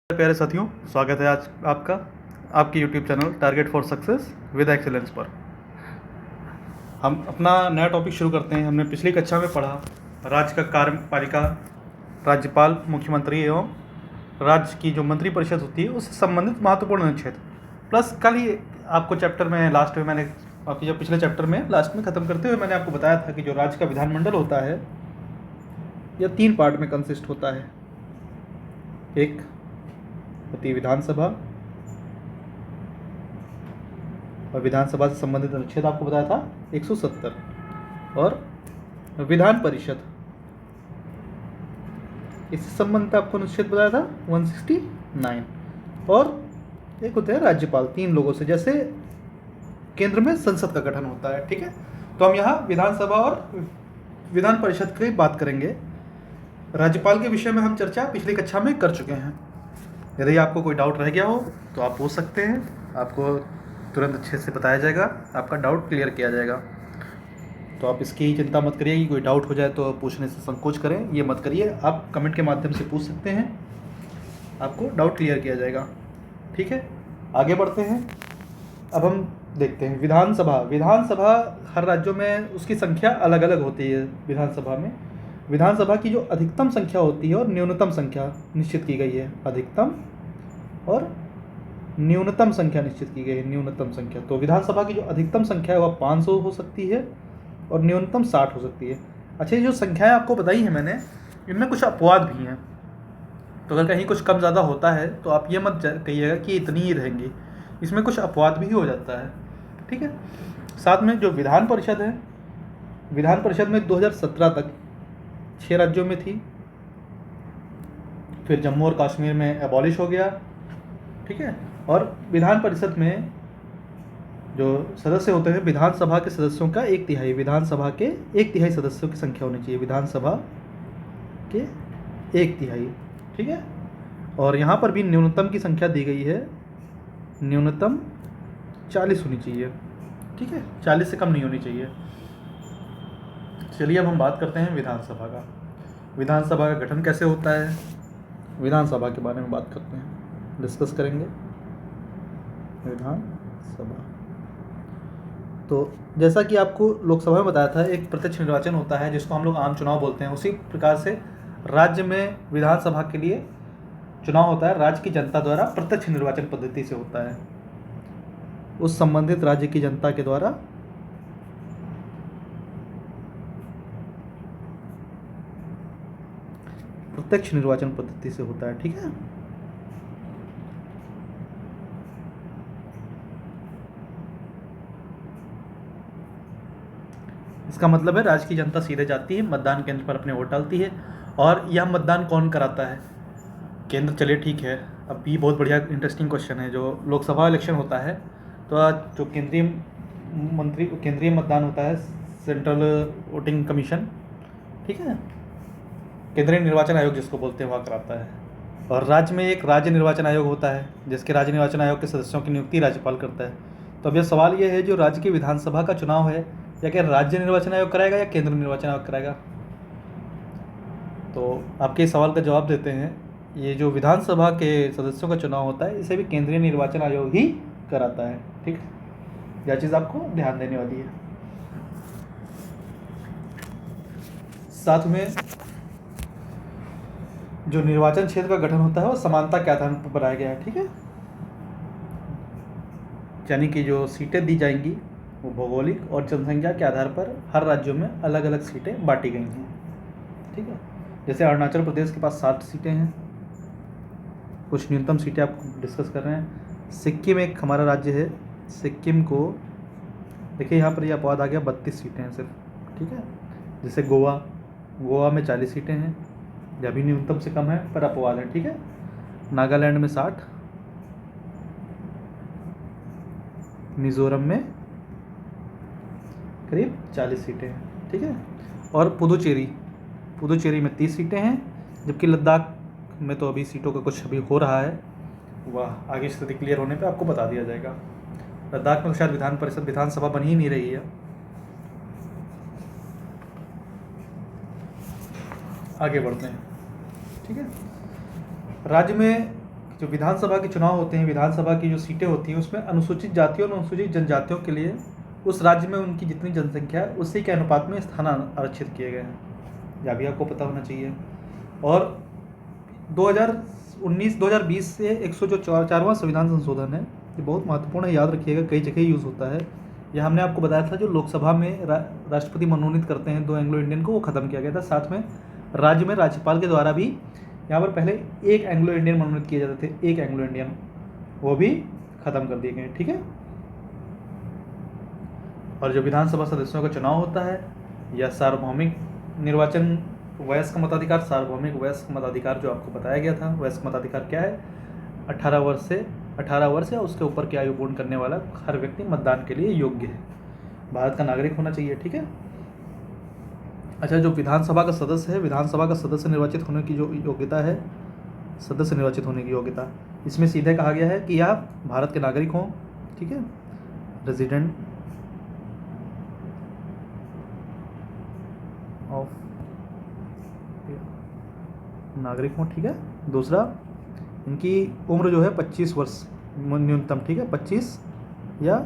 प्यारे साथियों, स्वागत है आज आपका आपके YouTube channel target for success with excellence पर। हम अपना नया टॉपिक शुरू करते हैं। हमने पिछली कक्षा में पढ़ा राज्य का कार्यपालिका, राज्यपाल, मुख्यमंत्री एवं राज्य की जो मंत्रिपरिषद होती है उससे संबंधित महत्वपूर्ण अनुच्छेद। प्लस कल ही आपको चैप्टर में लास्ट में मैंने आपके जो पिछले चैप्टर में लास्ट में ख़त्म करते हुए मैंने आपको बताया था कि जो राज्य का विधानमंडल होता है यह 3 पार्ट में कंसिस्ट होता है। एक होती है विधानसभा, और विधानसभा से संबंधित अनुच्छेद आपको बताया था 170, और विधान परिषद, इससे संबंधित आपको अनुच्छेद बताया था 169, और एक होते हैं राज्यपाल, 3 लोगों से, जैसे केंद्र में संसद का गठन होता है। ठीक है, तो हम यहाँ विधानसभा और विधान परिषद की बात करेंगे। राज्यपाल के विषय में हम चर्चा पिछली कक्षा में कर चुके हैं। यदि आपको कोई डाउट रह गया हो तो आप पूछ सकते हैं, आपको तुरंत अच्छे से बताया जाएगा, आपका डाउट क्लियर किया जाएगा। तो आप इसकी चिंता मत करिए कि कोई डाउट हो जाए तो पूछने से संकोच करें, ये मत करिए। आप कमेंट के माध्यम से पूछ सकते हैं, आपको डाउट क्लियर किया जाएगा। ठीक है, आगे बढ़ते हैं। अब हम देखते हैं विधानसभा। विधानसभा हर राज्यों में उसकी संख्या अलग अलग होती है। विधानसभा में विधानसभा की जो अधिकतम संख्या होती है और न्यूनतम संख्या निश्चित की गई है। अधिकतम और न्यूनतम संख्या निश्चित की गई है। न्यूनतम संख्या, तो विधानसभा की जो अधिकतम संख्या है वह 500 हो सकती है और न्यूनतम 60 हो सकती है। अच्छा, ये जो संख्याएं आपको बताई हैं मैंने, इनमें कुछ अपवाद भी हैं। तो अगर कहीं कुछ कम ज़्यादा होता है तो आप ये मत कहिएगा कि इतनी ही रहेंगी, इसमें कुछ अपवाद भी हो जाता है। ठीक है, साथ में जो विधान परिषद है, विधान परिषद में 2017 तक 6 राज्यों में थी, फिर जम्मू और कश्मीर में एबॉलिश हो गया। ठीक है, और विधान परिषद में जो सदस्य होते हैं, विधानसभा के सदस्यों का 1/3, विधानसभा के 1/3 सदस्यों की संख्या होनी चाहिए, विधानसभा के 1/3। ठीक है, और यहाँ पर भी न्यूनतम की संख्या दी गई है, न्यूनतम 40 होनी चाहिए। ठीक है, 40 से कम नहीं होनी चाहिए। चलिए अब हम बात करते हैं विधानसभा का। विधानसभा का गठन कैसे होता है, विधानसभा के बारे में बात करते हैं, डिस्कस करेंगे विधानसभा। तो जैसा कि आपको लोकसभा में बताया था, एक प्रत्यक्ष निर्वाचन होता है जिसको हम लोग आम चुनाव बोलते हैं। उसी प्रकार से राज्य में विधानसभा के लिए चुनाव होता है, राज्य की जनता द्वारा प्रत्यक्ष निर्वाचन पद्धति से होता है। उस संबंधित राज्य की जनता के द्वारा प्रत्यक्ष निर्वाचन पद्धति से होता है। ठीक है, इसका मतलब है राज्य की जनता सीधे जाती है, मतदान केंद्र पर अपने वोट डालती है। और यह मतदान कौन कराता है, केंद्र। चलिए ठीक है, अब ये बहुत बढ़िया इंटरेस्टिंग क्वेश्चन है। जो लोकसभा इलेक्शन होता है तो जो केंद्रीय मतदान होता है, सेंट्रल वोटिंग कमीशन, ठीक है, केंद्रीय निर्वाचन आयोग जिसको बोलते हैं, वह कराता है। और राज्य में एक राज्य निर्वाचन आयोग होता है, जिसके राज्य निर्वाचन आयोग के सदस्यों की नियुक्ति राज्यपाल करता है। तो अब यह सवाल ये है, जो राज्य की विधानसभा का चुनाव है, या क्या राज्य निर्वाचन आयोग कराएगा या केंद्र निर्वाचन आयोग कराएगा। तो आपके इस सवाल का जवाब देते हैं, ये जो विधानसभा के सदस्यों का चुनाव होता है, इसे भी केंद्रीय निर्वाचन आयोग ही कराता है। ठीक, यह चीज़ आपको ध्यान देने वाली है। साथ में जो निर्वाचन क्षेत्र का गठन होता है वो समानता के आधार पर बनाया गया है। ठीक है, यानी कि जो सीटें दी जाएंगी वो भौगोलिक और जनसंख्या के आधार पर हर राज्यों में अलग अलग सीटें बांटी गई हैं। ठीक है, जैसे अरुणाचल प्रदेश के पास 60 सीटें हैं। कुछ न्यूनतम सीटें आपको डिस्कस कर रहे हैं। सिक्किम एक हमारा राज्य है, सिक्किम को देखिए यहाँ पर यह अपवाद आ गया, 32 सीटें हैं सिर्फ। ठीक है, जैसे गोवा में 40 सीटें हैं, यह भी न्यूनतम से कम है पर अपवाद है। ठीक है, नागालैंड में 60, मिजोरम में करीब 40 सीटें हैं। ठीक है, और पुदुचेरी में 30 सीटें हैं, जबकि लद्दाख में तो अभी सीटों का कुछ अभी हो रहा है, वह आगे स्थिति क्लियर होने पे आपको बता दिया जाएगा। लद्दाख में तो शायद विधानसभा बन ही नहीं रही है। आगे बढ़ते हैं। ठीक है, राज्य में जो विधानसभा के चुनाव होते हैं, विधानसभा की जो सीटें होती हैं, उसमें अनुसूचित जातियों और अनुसूचित जनजातियों के लिए उस राज्य में उनकी जितनी जनसंख्या है उसी के अनुपात में स्थान आरक्षित किए गए हैं, यह भी आपको पता होना चाहिए। और 2019-2020 से 104वां संविधान संशोधन है, ये बहुत महत्वपूर्ण है, याद रखिएगा, कई जगह यूज़ होता है। यह हमने आपको बताया था जो लोकसभा में राष्ट्रपति मनोनीत करते हैं 2 एंग्लो इंडियन को, वो ख़त्म किया गया था। साथ में राज्य में राज्यपाल के द्वारा भी यहाँ पर पहले 1 एंग्लो इंडियन मनोनीत किए जाते थे, 1 एंग्लो इंडियन, वो भी ख़त्म कर दिए गए। ठीक है। और जो विधानसभा सदस्यों का चुनाव होता है यह सार्वभौमिक निर्वाचन, वयस्क मताधिकार, सार्वभौमिक वयस्क मताधिकार जो आपको बताया गया था। वयस्क मताधिकार क्या है? 18 वर्ष या उसके ऊपर की आयु पूर्ण करने वाला हर व्यक्ति मतदान के लिए योग्य है, भारत का नागरिक होना चाहिए। ठीक है। अच्छा, जो विधानसभा का सदस्य है, विधानसभा का सदस्य निर्वाचित होने की जो योग्यता है, सदस्य निर्वाचित होने की योग्यता, इसमें सीधे कहा गया है कि आप भारत के नागरिक हों। ठीक है, रेजिडेंट ऑफ नागरिक हों। ठीक है। दूसरा, इनकी उम्र जो है 25 वर्ष न्यूनतम। ठीक है, 25 या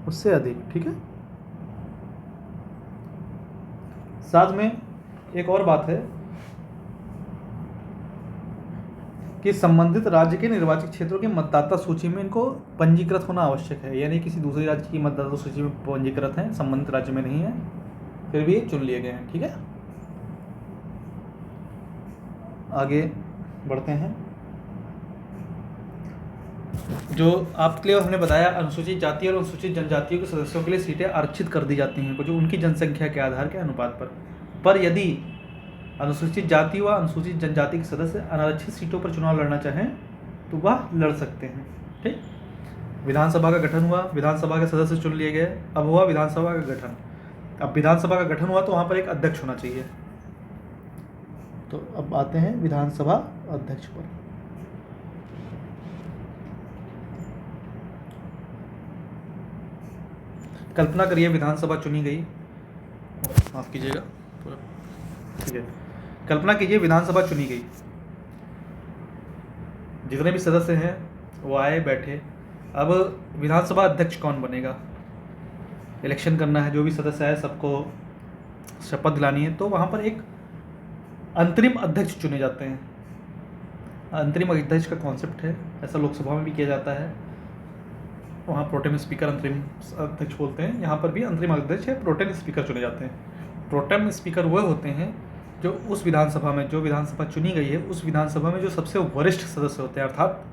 उससे अधिक। ठीक है। साथ में एक और बात है कि संबंधित राज्य के निर्वाचित क्षेत्रों के मतदाता सूची में इनको पंजीकृत होना आवश्यक है, यानी किसी दूसरे राज्य की मतदाता सूची में पंजीकृत हैं, संबंधित राज्य में नहीं है, फिर भी चुन लिए गए हैं। ठीक है। आगे बढ़ते हैं। जो आपके लिए हमने बताया, अनुसूचित जाति और अनुसूचित जनजातियों के सदस्यों के लिए सीटें आरक्षित कर दी जाती हैं जो उनकी जनसंख्या के आधार के अनुपात पर यदि अनुसूचित जाति व अनुसूचित जनजाति के सदस्य अनारक्षित सीटों पर चुनाव लड़ना चाहें तो वह लड़ सकते हैं। ठीक। विधानसभा का गठन हुआ, विधानसभा के सदस्य चुन लिए गए, अब हुआ विधानसभा का गठन। अब विधानसभा का गठन हुआ तो वहाँ पर एक अध्यक्ष होना चाहिए। तो अब आते हैं विधानसभा अध्यक्ष पर। कल्पना करिए विधानसभा चुनी गई, माफ कीजिएगा, ठीक है। कल्पना कीजिए विधानसभा चुनी गई, जितने भी सदस्य हैं वो आए बैठे। अब विधानसभा अध्यक्ष कौन बनेगा? इलेक्शन करना है, जो भी सदस्य आए सबको शपथ दिलानी है, तो वहाँ पर एक अंतरिम अध्यक्ष चुने जाते हैं। अंतरिम अध्यक्ष का कॉन्सेप्ट है, ऐसा लोकसभा में भी किया जाता है, वहाँ प्रोटेम स्पीकर अंतरिम अध्यक्ष बोलते हैं, यहाँ पर भी अंतरिम अध्यक्ष है, प्रोटेम स्पीकर चुने जाते हैं। प्रोटेम स्पीकर वह होते हैं जो उस विधानसभा में, जो विधानसभा चुनी गई है उस विधानसभा में जो सबसे वरिष्ठ सदस्य होते हैं, अर्थात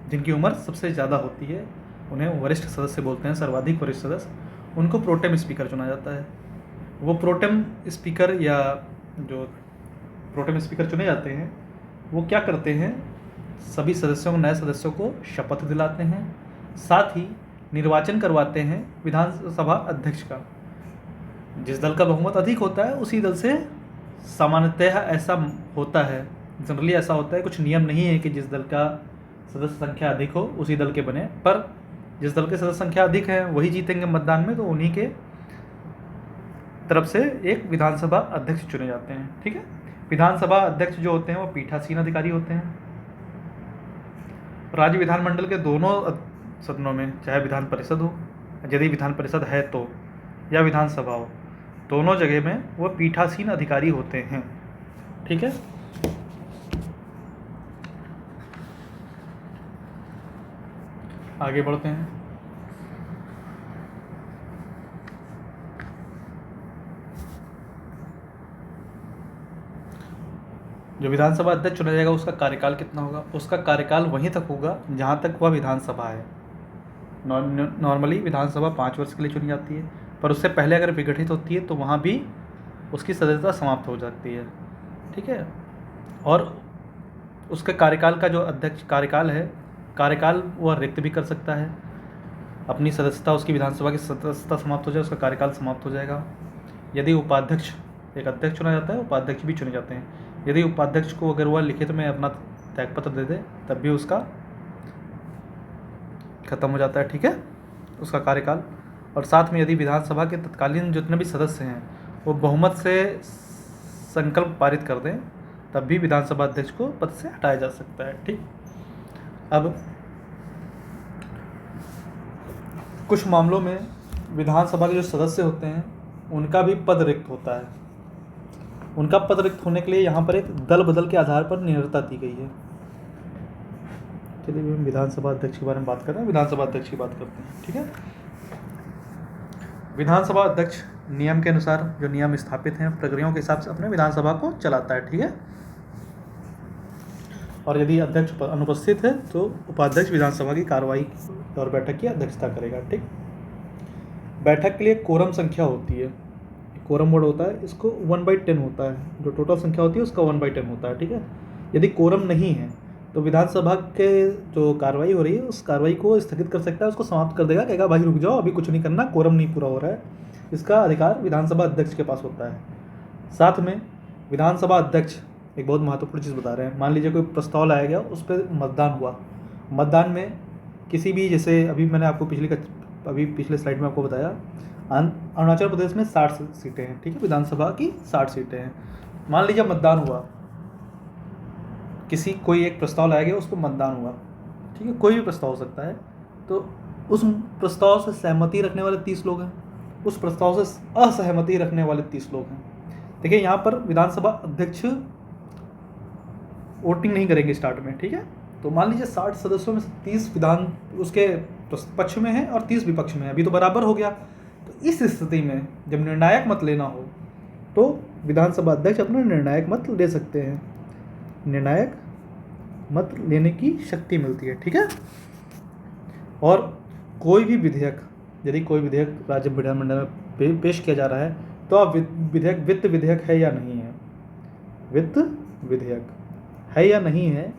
जिनकी उम्र सबसे ज़्यादा होती है, उन्हें वरिष्ठ सदस्य बोलते हैं, सर्वाधिक वरिष्ठ सदस्य, उनको प्रोटेम स्पीकर चुना जाता है। वो प्रोटेम स्पीकर या जो प्रोटेम स्पीकर चुने जाते हैं वो क्या करते हैं? सभी सदस्यों को, नए सदस्यों को शपथ दिलाते हैं, साथ ही निर्वाचन करवाते हैं विधानसभा अध्यक्ष का। जिस दल का बहुमत अधिक होता है उसी दल से सामान्यतः ऐसा होता है, जनरली ऐसा होता है, कुछ नियम नहीं है कि जिस दल का सदस्य संख्या अधिक हो उसी दल के बने, पर जिस दल के सदस्य संख्या अधिक है वही जीतेंगे मतदान में, तो उन्हीं के तरफ से एक विधानसभा अध्यक्ष चुने जाते हैं। ठीक है। विधानसभा अध्यक्ष जो होते हैं वो पीठासीन अधिकारी होते हैं। राज्य विधानमंडल के दोनों सदनों में, चाहे विधान परिषद हो, यदि विधान परिषद है तो, या विधानसभा हो, दोनों जगह में वो पीठासीन अधिकारी होते हैं। ठीक है। आगे बढ़ते हैं। जो विधानसभा अध्यक्ष चुना जाएगा उसका कार्यकाल कितना होगा? उसका कार्यकाल वहीं तक होगा जहाँ तक वह विधानसभा है। नॉर्मली विधानसभा 5 वर्ष के लिए चुनी जाती है, पर उससे पहले अगर विघटित होती है तो वहाँ भी उसकी सदस्यता समाप्त हो जाती है। ठीक है। और उसके कार्यकाल का जो अध्यक्ष कार्यकाल है, कार्यकाल वह रिक्त भी कर सकता है, अपनी सदस्यता, उसकी विधानसभा की सदस्यता समाप्त हो जाए, उसका कार्यकाल समाप्त हो जाएगा। यदि उपाध्यक्ष, एक अध्यक्ष चुना जाता है, उपाध्यक्ष भी चुने जाते हैं। यदि उपाध्यक्ष को अगर वह लिखित में अपना त्यागपत्र दे दे तब भी उसका खत्म हो जाता है। ठीक है, उसका कार्यकाल। और साथ में यदि विधानसभा के तत्कालीन जितने भी सदस्य हैं वो बहुमत से संकल्प पारित कर दें तब भी विधानसभा अध्यक्ष को पद से हटाया जा सकता है। ठीक। अब कुछ मामलों में विधानसभा के जो सदस्य होते हैं उनका भी पद रिक्त होता है। उनका पद रिक्त होने के लिए यहाँ पर एक दल बदल के आधार पर निरंतरता दी गई है। चलिए हम विधानसभा अध्यक्ष के बारे में बात कर रहे हैं, विधानसभा अध्यक्ष की बात करते हैं। ठीक है, विधानसभा अध्यक्ष नियम के अनुसार जो नियम स्थापित हैं प्रक्रियाओं के हिसाब से अपने विधानसभा को चलाता है। ठीक है, और यदि अध्यक्ष अनुपस्थित है तो उपाध्यक्ष विधानसभा की कार्रवाई और बैठक की अध्यक्षता करेगा। ठीक, बैठक के लिए कोरम संख्या होती है, कोरम वर्ड होता है, इसको 1/10 होता है, जो टोटल संख्या होती है उसका 1/10 होता है। ठीक है, यदि कोरम नहीं है तो विधानसभा के जो कार्रवाई हो रही है उस कार्रवाई को स्थगित कर सकता है, उसको समाप्त कर देगा, कहेगा भाई रुक जाओ, अभी कुछ नहीं करना, कोरम नहीं पूरा हो रहा है। इसका अधिकार विधानसभा अध्यक्ष के पास होता है। साथ में विधानसभा अध्यक्ष एक बहुत महत्वपूर्ण चीज़ बता रहे हैं। मान लीजिए कोई प्रस्ताव लाया गया, उस पर मतदान हुआ, मतदान में किसी भी, जैसे अभी मैंने आपको पिछले स्लाइड में आपको बताया, अरुणाचल प्रदेश में 60 सीटें हैं। ठीक है, विधानसभा की 60 सीटें हैं। मान लीजिए मतदान हुआ, कोई एक प्रस्ताव लाया गया, उस पर मतदान हुआ। ठीक है, कोई भी प्रस्ताव हो सकता है, तो उस प्रस्ताव से सहमति रखने वाले 30 लोग हैं, उस प्रस्ताव से असहमति रखने वाले 30 लोग हैं। देखिए यहाँ पर विधानसभा अध्यक्ष वोटिंग नहीं करेंगे स्टार्ट में। ठीक है, तो मान लीजिए 60 सदस्यों में से 30 विधान उसके पक्ष में है और 30 विपक्ष में है, अभी तो बराबर हो गया। तो इस स्थिति में जब निर्णायक मत लेना हो तो विधानसभा अध्यक्ष अपना निर्णायक मत ले सकते हैं, निर्णायक मत लेने की शक्ति मिलती है। ठीक है, और कोई भी विधेयक, यदि कोई विधेयक राज्य विधानमंडल में पेश किया जा रहा है तो अब विधेयक वित्त विधेयक है या नहीं है, वित्त विधेयक है या नहीं है,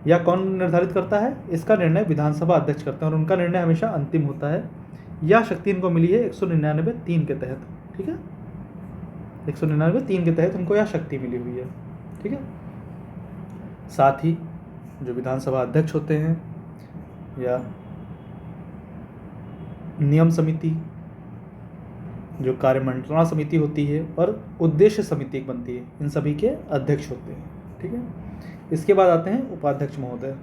या कौन निर्धारित करता है, इसका निर्णय विधानसभा अध्यक्ष करते हैं और उनका निर्णय हमेशा अंतिम होता है। यह शक्ति इनको मिली है 199(3) के तहत। ठीक है, 199(3) के तहत इनको यह शक्ति मिली हुई है। ठीक है, साथ ही जो विधानसभा अध्यक्ष होते हैं या नियम समिति, जो कार्यमंत्रणा समिति होती है और उद्देश्य समिति एक बनती है, इन सभी के अध्यक्ष होते हैं। ठीक है, इसके बाद आते हैं उपाध्यक्ष महोदय।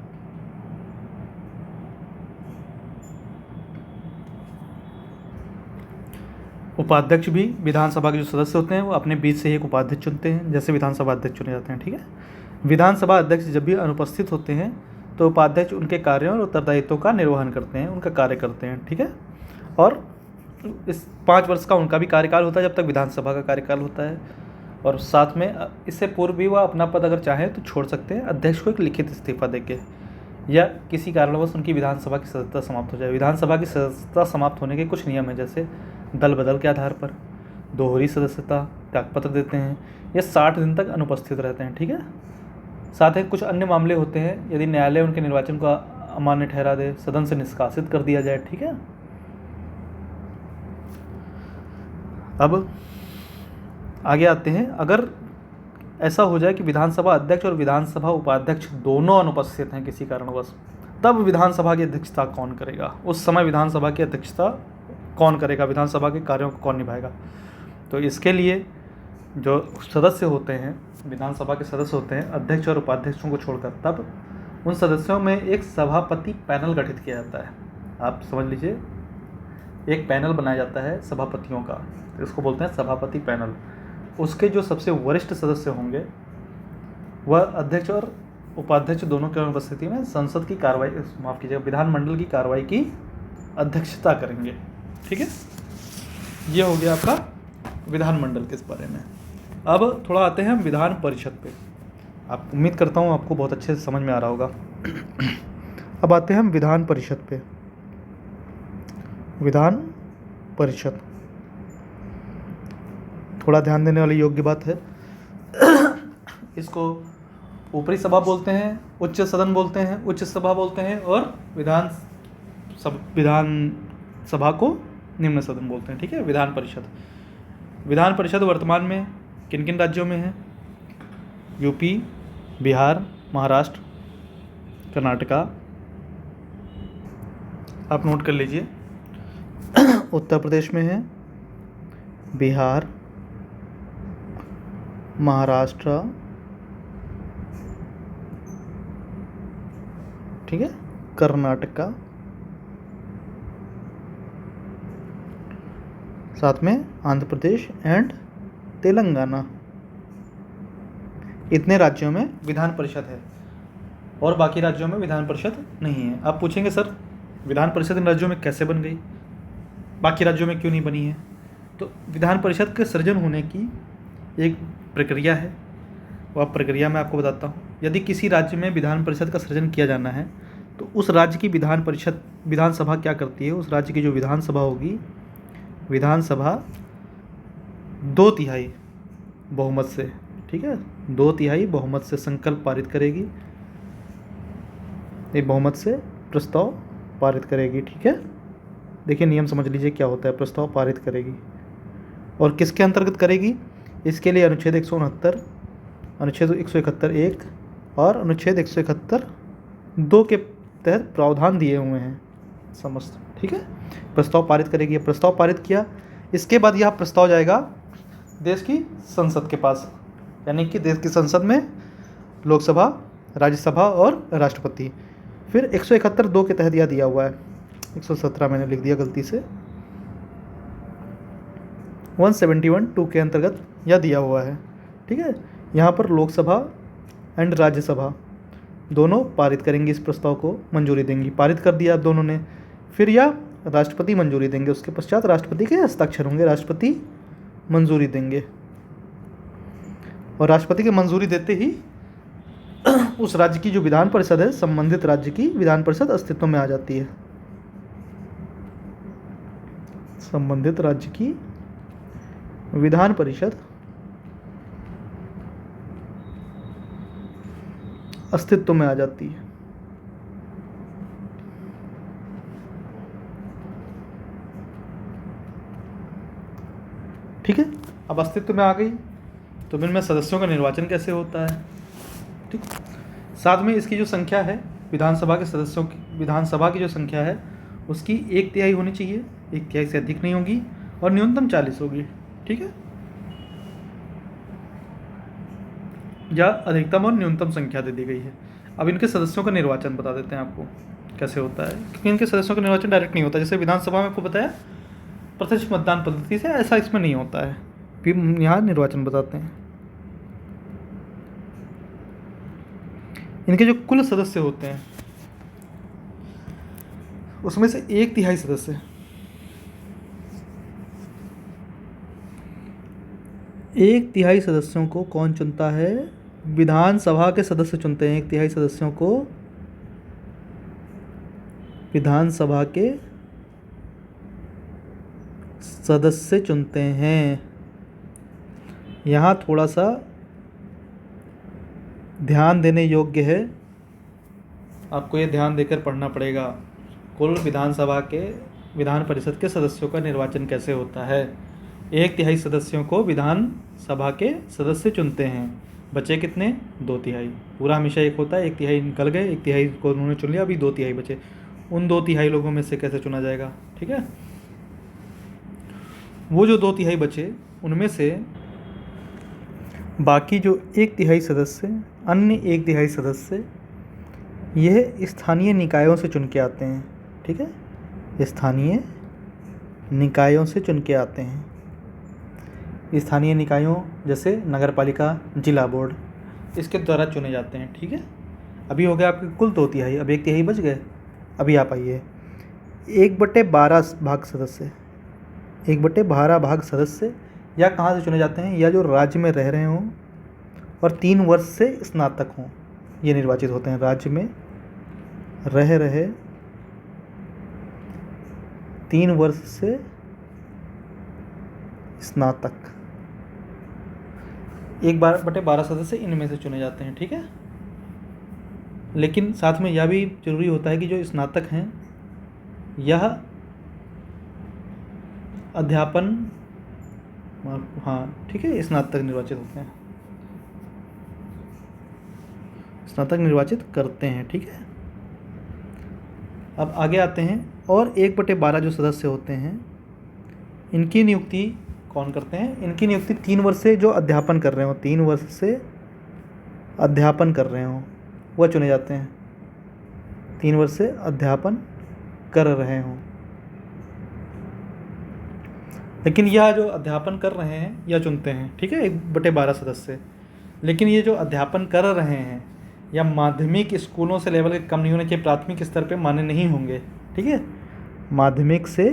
उपाध्यक्ष भी विधानसभा के जो सदस्य होते हैं वो अपने बीच से एक उपाध्यक्ष चुनते हैं, जैसे विधानसभा अध्यक्ष चुने जाते हैं। ठीक है, विधानसभा अध्यक्ष जब भी अनुपस्थित होते हैं तो उपाध्यक्ष उनके कार्यों और उत्तरदायित्वों का निर्वहन करते हैं, उनका कार्य करते हैं। ठीक है, और इस 5 वर्ष का उनका भी कार्यकाल होता है जब तक विधानसभा का कार्यकाल होता है, और साथ में इससे पूर्व भी वह अपना पद अगर चाहें तो छोड़ सकते हैं अध्यक्ष को एक लिखित इस्तीफा देके, या किसी कारणवश उनकी विधानसभा की सदस्यता समाप्त हो जाए। विधानसभा की सदस्यता समाप्त होने के कुछ नियम हैं, जैसे दल बदल के आधार पर, दोहरी सदस्यता, त्यागपत्र देते हैं, या 60 दिन तक अनुपस्थित रहते हैं। ठीक है, साथ ही कुछ अन्य मामले होते हैं, यदि न्यायालय उनके निर्वाचन को अमान्य ठहरा दे, सदन से निष्कासित कर दिया जाए। ठीक है, अब आगे आते हैं, अगर ऐसा हो जाए कि विधानसभा अध्यक्ष और विधानसभा उपाध्यक्ष दोनों अनुपस्थित हैं किसी कारणवश, तब विधानसभा की अध्यक्षता कौन करेगा? उस समय विधानसभा की अध्यक्षता कौन करेगा? विधानसभा के कार्यों को कौन निभाएगा? तो इसके लिए जो सदस्य होते हैं, विधानसभा के सदस्य होते हैं, अध्यक्ष और उपाध्यक्षों को छोड़कर, तब उन सदस्यों में एक सभापति पैनल गठित किया जाता है। आप समझ लीजिए, एक पैनल बनाया जाता है सभापतियों का, इसको बोलते हैं सभापति पैनल। उसके जो सबसे वरिष्ठ सदस्य होंगे वह अध्यक्ष और उपाध्यक्ष दोनों की उपस्थिति में संसद की कार्रवाई, माफ़ कीजिएगा, विधानमंडल की कार्रवाई की अध्यक्षता करेंगे। ठीक है, ये हो गया आपका विधानमंडल के इस बारे में। अब थोड़ा आते हैं हम विधान परिषद पे। आप उम्मीद करता हूँ आपको बहुत अच्छे से समझ में आ रहा होगा। अब आते हैं हम विधान परिषद पे। विधान परिषद थोड़ा ध्यान देने वाली योग्य बात है। इसको ऊपरी सभा बोलते हैं, उच्च सदन बोलते हैं, उच्च सभा बोलते हैं, और विधान सभा को निम्न सदन बोलते हैं। ठीक है, विधान परिषद। विधान परिषद वर्तमान में किन किन राज्यों में है? यूपी, बिहार, महाराष्ट्र, कर्नाटका। आप नोट कर लीजिए। उत्तर प्रदेश में है, बिहार, महाराष्ट्र, ठीक है, कर्नाटका, साथ में आंध्र प्रदेश एंड तेलंगाना। इतने राज्यों में विधान परिषद है और बाकी राज्यों में विधान परिषद नहीं है। आप पूछेंगे सर विधान परिषद इन राज्यों में कैसे बन गई, बाकी राज्यों में क्यों नहीं बनी है? तो विधान परिषद के सृजन होने की एक प्रक्रिया है, वह प्रक्रिया मैं आपको बताता हूँ। यदि किसी राज्य में विधान परिषद का सृजन किया जाना है तो उस राज्य की विधानसभा क्या करती है? उस राज्य की जो विधानसभा होगी, विधानसभा 2/3 बहुमत से, ठीक है, 2/3 बहुमत से संकल्प पारित करेगी, एक बहुमत से प्रस्ताव पारित करेगी। ठीक है, देखिए नियम समझ लीजिए क्या होता है। प्रस्ताव पारित करेगी और किसके अंतर्गत करेगी? इसके लिए अनुच्छेद 169, अनुच्छेद 171(1) और अनुच्छेद 171(2) के तहत प्रावधान दिए हुए हैं समस्त। ठीक है, प्रस्ताव पारित करेगी। प्रस्ताव पारित किया, इसके बाद यह प्रस्ताव जाएगा देश की संसद के पास, यानी कि देश की संसद में लोकसभा, राज्यसभा और राष्ट्रपति। फिर 171(2) के तहत यह दिया हुआ है, 117 मैंने लिख दिया गलती से, 171(2) के अंतर्गत यह दिया हुआ है। ठीक है, यहाँ पर लोकसभा एंड राज्यसभा दोनों पारित करेंगी, इस प्रस्ताव को मंजूरी देंगी। पारित कर दिया दोनों ने, फिर यह राष्ट्रपति मंजूरी देंगे, उसके पश्चात राष्ट्रपति के हस्ताक्षर होंगे, राष्ट्रपति मंजूरी देंगे और राष्ट्रपति की मंजूरी देते ही उस राज्य की जो विधान परिषद है, संबंधित राज्य की विधान परिषद अस्तित्व में आ जाती है। संबंधित राज्य की विधान परिषद अस्तित्व में आ जाती है। ठीक है, अब अस्तित्व में आ गई तो इनमें सदस्यों का निर्वाचन कैसे होता है? ठीक, साथ में इसकी जो संख्या है विधानसभा के सदस्यों की, विधानसभा की जो संख्या है उसकी 1/3 होनी चाहिए, 1/3 से अधिक नहीं होगी और न्यूनतम 40 होगी। ठीक है, या अधिकतम और न्यूनतम संख्या दे दी गई है। अब इनके सदस्यों का निर्वाचन बता देते हैं आपको कैसे होता है, क्योंकि इनके सदस्यों का निर्वाचन डायरेक्ट नहीं होता। जैसे विधानसभा में आपको बताया प्रत्यक्ष मतदान पद्धति से, ऐसा इसमें नहीं होता है। फिर यहाँ निर्वाचन बताते हैं। इनके जो कुल सदस्य होते हैं उसमें से 1/3 सदस्य, 1/3 सदस्यों को कौन चुनता है? विधानसभा के सदस्य चुनते हैं। 1/3 सदस्यों को विधानसभा के सदस्य चुनते हैं। यहाँ थोड़ा सा ध्यान देने योग्य है, आपको ये ध्यान देकर पढ़ना पड़ेगा। कुल विधानसभा के विधान परिषद के सदस्यों का निर्वाचन कैसे होता है? 1/3 सदस्यों को विधानसभा के सदस्य चुनते हैं, बचे कितने? 2/3। पूरा हमेशा एक होता है, 1/3 निकल गए, 1/3 को उन्होंने चुन लिया, अभी 2/3 बचे। उन 2/3 लोगों में से कैसे चुना जाएगा? ठीक है, वो जो 2/3 बचे उनमें से बाकी जो 1/3 सदस्य, अन्य 1/3 सदस्य यह स्थानीय निकायों से चुन के आते हैं। ठीक है, स्थानीय निकायों से चुन के आते हैं। स्थानीय निकायों जैसे नगर पालिका, जिला बोर्ड, इसके द्वारा चुने जाते हैं। ठीक है, अभी हो गया आपके कुल 2/3, अब 1/3 बच गए। अभी आप आइए 1/12 भाग सदस्य, 1/12 भाग सदस्य या कहाँ से चुने जाते हैं? या जो राज्य में रह रहे हों और 3 वर्ष से स्नातक हों, ये निर्वाचित होते हैं। राज्य में रह रहे 3 वर्ष से स्नातक, 1/12 सदस्य इनमें से चुने जाते हैं। ठीक है, लेकिन साथ में यह भी जरूरी होता है कि जो स्नातक हैं यह अध्यापन, हाँ ठीक है, स्नातक निर्वाचित होते हैं, स्नातक निर्वाचित करते हैं। ठीक है, अब आगे आते हैं। और 1/12 जो सदस्य होते हैं इनकी नियुक्ति कौन करते हैं? इनकी नियुक्ति 3 वर्ष से जो अध्यापन कर रहे हो, 3 वर्ष से अध्यापन कर रहे हो, वह चुने जाते हैं। 3 वर्ष से अध्यापन कर रहे हों। लेकिन यह जो अध्यापन कर रहे हैं यह चुनते हैं, ठीक है, 1/12 सदस्य। लेकिन ये जो अध्यापन कर रहे हैं या माध्यमिक स्कूलों से लेवल के कम नहीं होने चाहिए, प्राथमिक स्तर पे मान्य नहीं होंगे, ठीक है, माध्यमिक से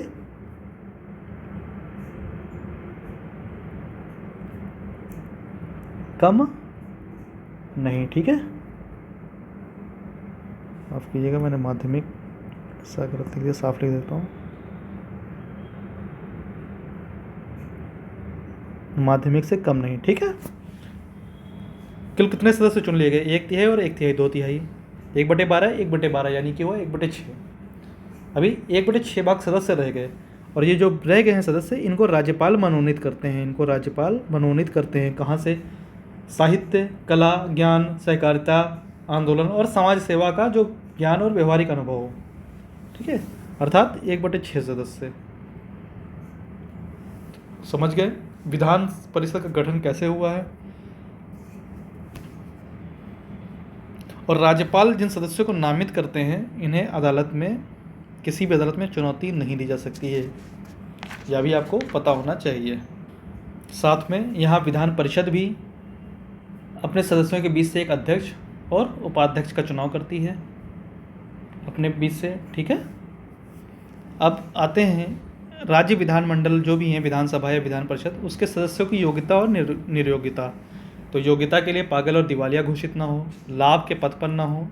कम नहीं, ठीक है। माफ कीजिएगा, मैंने माध्यमिक सा गलत लिख दिया, साफ लिख देता हूँ। माध्यमिक से कम नहीं, ठीक है। कुल कितने सदस्य चुन लिए गए? 1/3 और 1/3, 2/3, 1/12, 1/12 यानी कि वो 1/6। अभी 1/6 भाग सदस्य रह गए, और ये जो रह गए हैं सदस्य, इनको राज्यपाल मनोनीत करते हैं। इनको राज्यपाल मनोनीत करते हैं कहाँ से? साहित्य, कला, ज्ञान, सहकारिता, आंदोलन और समाज सेवा का जो ज्ञान और व्यवहारिक अनुभव हो, ठीक है, अर्थात 1/6 सदस्य। समझ गए विधान परिषद का गठन कैसे हुआ है। और राज्यपाल जिन सदस्यों को नामित करते हैं, इन्हें अदालत में, किसी भी अदालत में चुनौती नहीं दी जा सकती है, यह भी आपको पता होना चाहिए। साथ में यहाँ विधान परिषद भी अपने सदस्यों के बीच से एक अध्यक्ष और उपाध्यक्ष का चुनाव करती है अपने बीच से, ठीक है। अब आते हैं राज्य विधानमंडल जो भी हैं, विधानसभा या विधान परिषद, उसके सदस्यों की योग्यता और निर्योग्यता। तो योग्यता के लिए पागल और दिवालिया घोषित ना हो, लाभ के पद पर ना हो,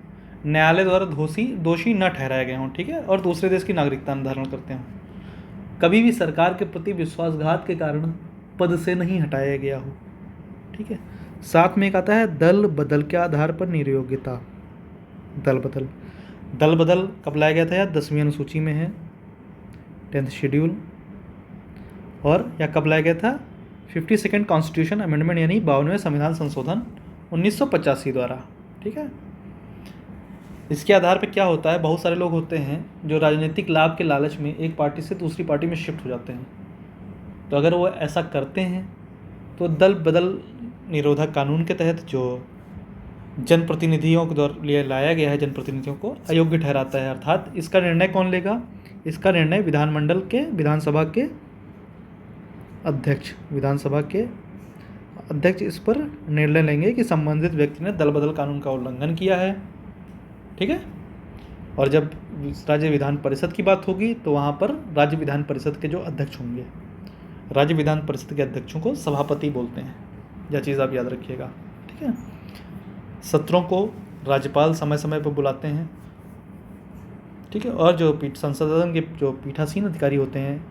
न्यायालय द्वारा दोषी न ठहराए गए हों, ठीक है, और दूसरे देश की नागरिकता धारण करते हों, कभी भी सरकार के प्रति विश्वासघात के कारण पद से नहीं हटाया गया हो, ठीक है। साथ में एक आता है दल बदल के आधार पर निर्योग्यता। दल बदल कब लाया गया था? या 10वीं अनुसूची में है, 10th शेड्यूल। और या कब लाया गया था? 52nd कॉन्स्टिट्यूशन अमेंडमेंट, यानी 52वें संविधान संशोधन 1985 द्वारा, ठीक है। इसके आधार पर क्या होता है, बहुत सारे लोग होते हैं जो राजनीतिक लाभ के लालच में एक पार्टी से दूसरी पार्टी में शिफ्ट हो जाते हैं। तो अगर वो ऐसा करते हैं तो दल बदल निरोधक कानून के तहत जो जनप्रतिनिधियों के द्वारा लाया गया है, जनप्रतिनिधियों को अयोग्य ठहराता है। अर्थात इसका निर्णय कौन लेगा? इसका निर्णय विधानमंडल के, विधानसभा के अध्यक्ष इस पर निर्णय लेंगे कि संबंधित व्यक्ति ने दल बदल कानून का उल्लंघन किया है, ठीक है। और जब राज्य विधान परिषद की बात होगी तो वहाँ पर राज्य विधान परिषद के जो अध्यक्ष होंगे, राज्य विधान परिषद के अध्यक्षों को सभापति बोलते हैं, यह चीज़ आप याद रखिएगा, ठीक है। सत्रों को राज्यपाल समय समय पर बुलाते हैं, ठीक है। और जो संसद के जो पीठासीन अधिकारी होते हैं,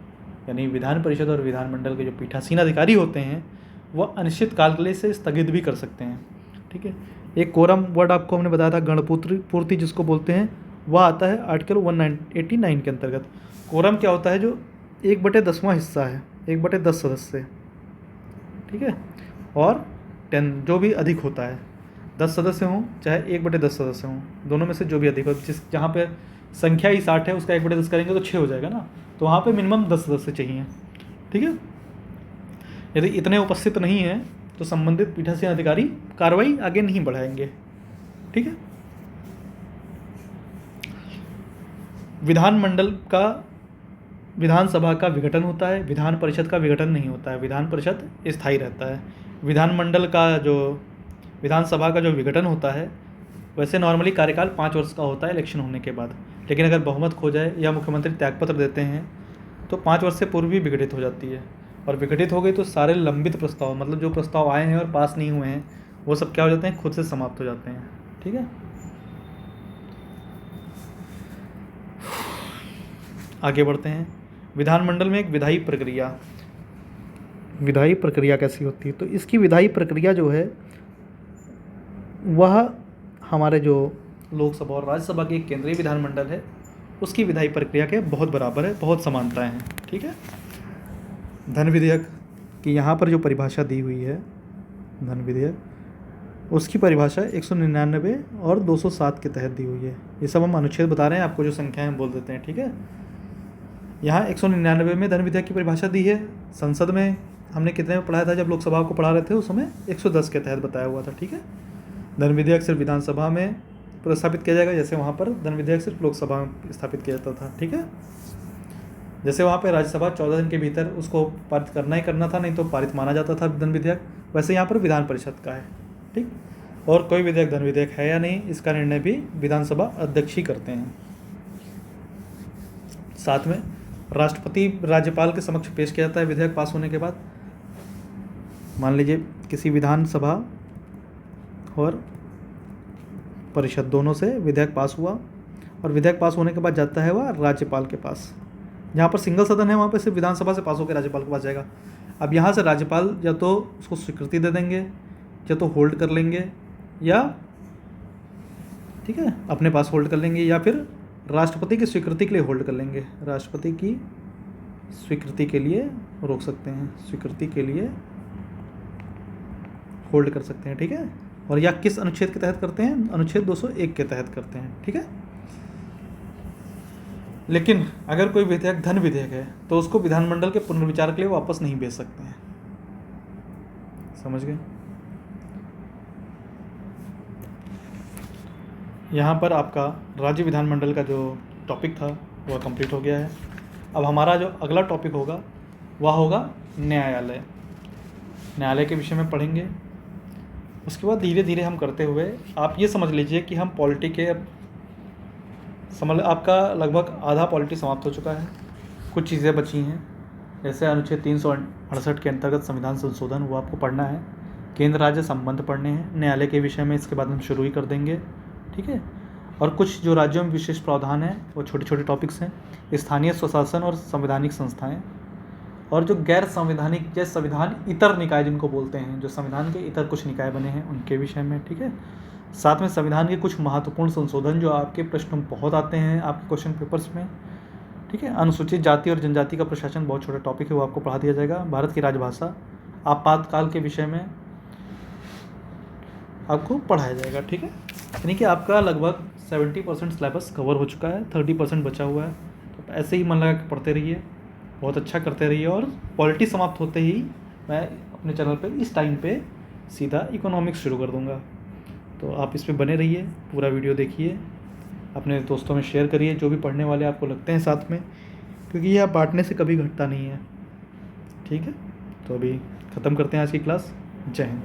यानी विधान परिषद और विधानमंडल के जो पीठासीन अधिकारी होते हैं, वह अनिश्चित काल के लिए इसे स्थगित भी कर सकते हैं, ठीक है। एक कोरम वर्ड आपको हमने बताया था, गणपूर्ति जिसको बोलते हैं, वह आता है आर्टिकल 189 के अंतर्गत। कोरम क्या होता है? जो 1/10वां हिस्सा है, 1/10 सदस्य, ठीक है। और 10 जो भी अधिक होता है, 10 सदस्य हों चाहे 1/10 सदस्य हों, दोनों में से जो भी अधिक हो, जिस जहाँ पे संख्या ही 60 है, उसका 1/10 करेंगे तो 6 हो जाएगा ना, तो वहाँ पे मिनिमम 10 सदस्य चाहिए, ठीक है। यदि इतने उपस्थित नहीं हैं तो संबंधित पीठासीन अधिकारी कार्रवाई आगे नहीं बढ़ाएंगे, ठीक है। विधानमंडल का, विधानसभा का विघटन होता है, विधान परिषद का विघटन नहीं होता है, विधान परिषद स्थायी रहता है। विधानमंडल का जो, विधानसभा का जो विघटन होता है, वैसे नॉर्मली कार्यकाल 5 वर्ष का होता है इलेक्शन होने के बाद, लेकिन अगर बहुमत खो जाए या मुख्यमंत्री त्यागपत्र देते हैं तो 5 वर्ष से पूर्व भी विघटित हो जाती है। और विघटित हो गई तो सारे लंबित प्रस्ताव, मतलब जो प्रस्ताव आए हैं और पास नहीं हुए हैं, वो सब क्या हो जाते हैं? खुद से समाप्त हो जाते हैं, ठीक है। आगे बढ़ते हैं। विधानमंडल में एक विधायी प्रक्रिया कैसी होती है? तो इसकी विधायी प्रक्रिया जो है वह हमारे जो लोकसभा और राज्यसभा की एक केंद्रीय विधानमंडल है, उसकी विधायी प्रक्रिया के बहुत बराबर है, बहुत समानताएं हैं, ठीक है। धन विधेयक की यहाँ पर जो परिभाषा दी हुई है, धन विधेयक, उसकी परिभाषा 199 और 207 के तहत दी हुई है। ये सब हम अनुच्छेद बता रहे हैं, आपको जो संख्याएं हम बोल देते हैं, ठीक है। यहाँ 199 में धन विधेयक की परिभाषा दी है। संसद में हमने कितने में पढ़ाया था? जब लोकसभा को पढ़ा रहे थे उस समय 110 के तहत बताया हुआ था, ठीक है। धन विधेयक सिर्फ विधानसभा में स्थापित किया जाएगा, जैसे वहाँ पर धन विधेयक सिर्फ लोकसभा में स्थापित किया जाता था। ठीक है, जैसे वहाँ पे राज्यसभा 14 दिन के भीतर उसको पारित करना ही करना था, नहीं तो पारित माना जाता था धन विधेयक, वैसे यहाँ पर विधान परिषद का है। ठीक, और कोई विधेयक धन विधेयक है या नहीं, इसका निर्णय भी विधानसभा अध्यक्ष ही करते हैं। साथ में राष्ट्रपति राज्यपाल के समक्ष पेश किया जाता है विधेयक पास होने के बाद। मान लीजिए किसी विधानसभा और परिषद दोनों से विधेयक पास हुआ, और विधेयक पास होने के बाद जाता है वह राज्यपाल के पास। जहाँ पर सिंगल सदन है वहाँ पर सिर्फ विधानसभा से पास होकर राज्यपाल के पास जाएगा। अब यहाँ से राज्यपाल या तो उसको स्वीकृति दे देंगे, या तो होल्ड कर लेंगे, या ठीक है अपने पास होल्ड कर लेंगे, या फिर राष्ट्रपति की स्वीकृति के लिए होल्ड कर लेंगे। राष्ट्रपति की स्वीकृति के लिए रोक सकते हैं, स्वीकृति के लिए होल्ड कर सकते हैं। ठीक है, और या किस अनुच्छेद के तहत करते हैं, अनुच्छेद 201 के तहत करते हैं। ठीक है, लेकिन अगर कोई विधेयक धन विधेयक है तो उसको विधानमंडल के पुनर्विचार के लिए वापस नहीं भेज सकते हैं। समझ गए? यहाँ पर आपका राज्य विधानमंडल का जो टॉपिक था वह कंप्लीट हो गया है। अब हमारा जो अगला टॉपिक होगा वह होगा न्यायालय। न्यायालय के विषय में पढ़ेंगे। उसके बाद धीरे धीरे हम करते हुए आप ये समझ लीजिए कि हम पॉलिटी के समझ आपका लगभग आधा पॉलिटी समाप्त हो चुका है। कुछ चीज़ें बची हैं, जैसे अनुच्छेद 368 के अंतर्गत संविधान संशोधन, वो आपको पढ़ना है। केंद्र राज्य संबंध पढ़ने हैं न्यायालय के विषय में, इसके बाद हम शुरू ही कर देंगे। ठीक है, और कुछ जो राज्यों में विशेष प्रावधान है वो छोटे छोटे टॉपिक्स हैं। स्थानीय स्वशासन और संवैधानिक संस्थाएं, और जो गैर संवैधानिक जैसे संविधान इतर निकाय जिनको बोलते हैं, जो संविधान के इतर कुछ निकाय बने हैं उनके विषय में। ठीक है, साथ में संविधान के कुछ महत्वपूर्ण संशोधन जो आपके प्रश्न बहुत आते हैं आपके क्वेश्चन पेपर्स में। ठीक है, अनुसूचित जाति और जनजाति का प्रशासन बहुत छोटा टॉपिक है, वो आपको पढ़ा दिया जाएगा। भारत की राजभाषा, आपातकाल के विषय में आपको पढ़ाया जाएगा। ठीक है, यानी कि आपका लगभग 70% सिलेबस कवर हो चुका है, 30% बचा हुआ है। तो ऐसे ही मन लगा के पढ़ते रहिए, बहुत अच्छा करते रहिए, और पॉलिटी समाप्त होते ही मैं अपने चैनल पे इस टाइम पे सीधा इकोनॉमिक्स शुरू कर दूंगा। तो आप इस पे बने रहिए, पूरा वीडियो देखिए, अपने दोस्तों में शेयर करिए जो भी पढ़ने वाले आपको लगते हैं साथ में, क्योंकि यह बांटने से कभी घटता नहीं है। ठीक है, तो अभी ख़त्म करते हैं आज की क्लास। जय हिंद।